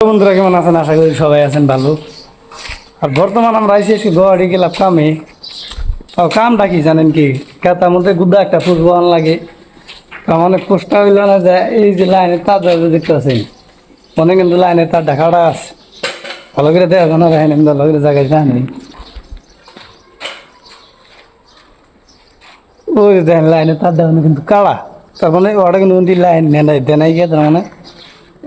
বন্ধুরা কেমন আছেন? আশা করি সবাই আছেন ভালো। আর বর্তমান আমরা এসে গুয়াহাটি গেলাম কামে। তাও কামটা কি জানেন কি, কেতার মধ্যে গুদা একটা ফুটবল লাগে। অনেক কষ্ট হইল না যে এই যে লাইনের তার দেখতে আছেন, অনেক কিন্তু লাইনের তার ঢাকাটা আছে, ভালো করে দেখা জানা রাখেন, ভালো করে জায়গায় জানি। ওই দেখেন লাইনের তার দেখানো কিন্তু কাড়া, তার মানে ওটা কিন্তু লাইন দেনাই গিয়ে তার মানে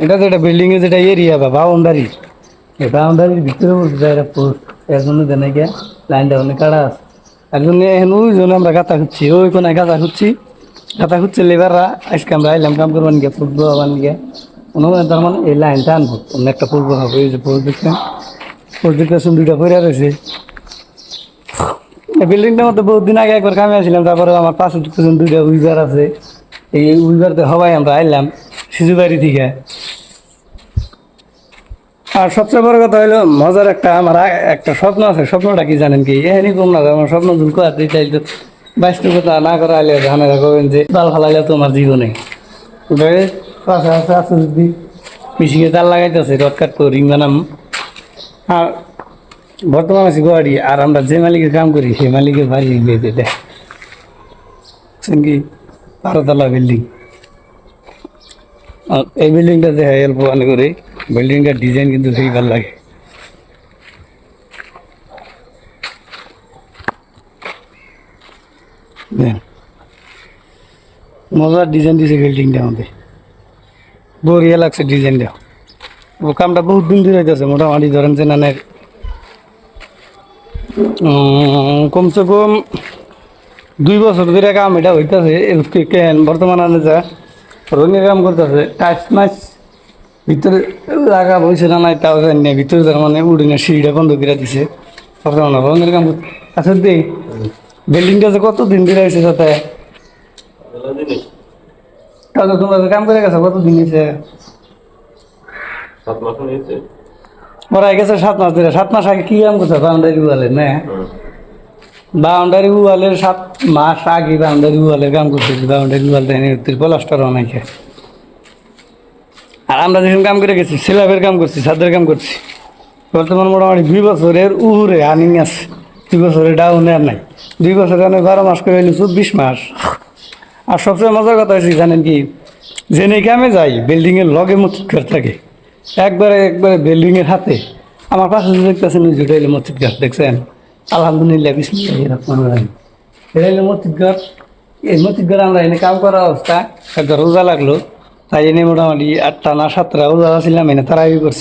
এটা যেটা বিল্ডিং এর যেটা এরিয়া বা বাউন্ডারি, এই বাউন্ডারির ভিতরে বলতে যায় পোস্ট, এর জন্য দেনাই গিয়া লাইনটা অনেক কাড়া আছে। তার জন্য এখন ওই জন্য আমরা গাঁথা খুঁজছি, ওই কোনায় গাঁথা খুঁজছি। গাঁথা খুঁজছে লেবাররা, আজকে আমরা আইলাম কাম করবান গিয়ে ফুটবল হবান গিয়ে মনে তার মানে এই লাইনটা আনবো, অন্য একটা ফুটবল হবে। এই যে পোস্ট দেখছেন, পোস্ট দেখতেছেন দুইটা পরে রয়েছে। এই বিল্ডিংটার মধ্যে বহুত দিন আগে একবার কামে আসছিলাম, তারপরে আমার পাশে দেখতেছেন দুইটা উইবার আছে। এই উইবারতে হবাই আমরা আইলাম সিজুবাড়ি থেকে। আর সবচেয়ে বড় কথা হলো মজার আমার একটা স্বপ্ন আছে। স্বপ্নটা কি জানেন কি? এখানে কম না, আমার স্বপ্ন ভুল করতে চাইলে বাস্তবতা না করা আইলে ধানের করবেন যে জাল ফালাইলে তোমার জীবনে পাশে আছে আছে যদি মিশিংয়ে জাল লাগাইতেছে, রড কাট করে রিং বানাম। আর বর্তমান আছি গুয়াহাটি, আর আমরা যে মালিকের কাম করি সেই মালিকের বাড়ি গিয়ে দেখছেন কি 12 তলা বিল্ডিং। আর এই বিল্ডিংটা দেখা অল্প মনে করে, বিল্ডিংটার ডিজাইন কিন্তু সেই ভালো লাগে। মজার ডিজাইন দিয়েছে বিল্ডিংটা, আমাদের বড়িয়া লাগছে ডিজাইনটা। ও কামটা বহুত দিন ধরে হইতেছে, মোটামুটি ধরেন যে নানের কমসে কম 2 বছর ধরে কাম এটা হইতেছে। বর্তমানে যা রঙের কাম করতেছে, টাইস মাইস ভিতরে লাগা বইছে না নাই তাও জানি না, ভিতরে তার মানে উড়িনা সিঁড়িটা বন্ধ করে দিছে। বর্তমানে রঙের কাম আচ্ছা দেই বিল্ডিংটা যে কতদিন ধরে হয়েছে সাথে তাহলে তোমরা কাম করে গেছো কতদিন হয়েছে? 7 মাস হয়েছে। ওরা গেছে 7 মাস ধরে। 7 মাস আগে কি কাম করছে? বাউন্ডারি ওয়ালের না, বাউন্ডারি ওয়ালের 7 মাস আগে বাউন্ডারি ওয়ালের কাম করছে। বাউন্ডারি ওয়াল প্লাস্টার অনেকে। আর আমরা যখন কাম করে গেছি স্ল্যাবের কাম করছি, ছাদের কাম করছি। বর্তমান মোটামুটি 2 বছরের উহুরে আর্নিং আছে, 2 বছরের ডাউনে আর নাই। 2 বছরে 12 মাস করে হইলে 24 মাস। আর সবচেয়ে মজার কথা হচ্ছে জানেন কি, যেনে কামে যাই বিল্ডিংয়ের লগে মসজিদ ঘর থাকে, একবারে বিল্ডিংয়ের হাতে। আমার পাশে দেখতেছেন ওই যেটা হইলে মসজিদ ঘর, দেখছেন? আলহামদুলিল্লাহ বিসমিল্লাহির রহমানির রহিম। এটা হইলে মসজিদ ঘর। এই মসজিদ ঘর আমরা এনে কাম করা অবস্থা একবার রোজা লাগলো, তাই এনে মোটামুটি 8টা না 7টা রোজা ছিলাম, এনে তারাবি করছি।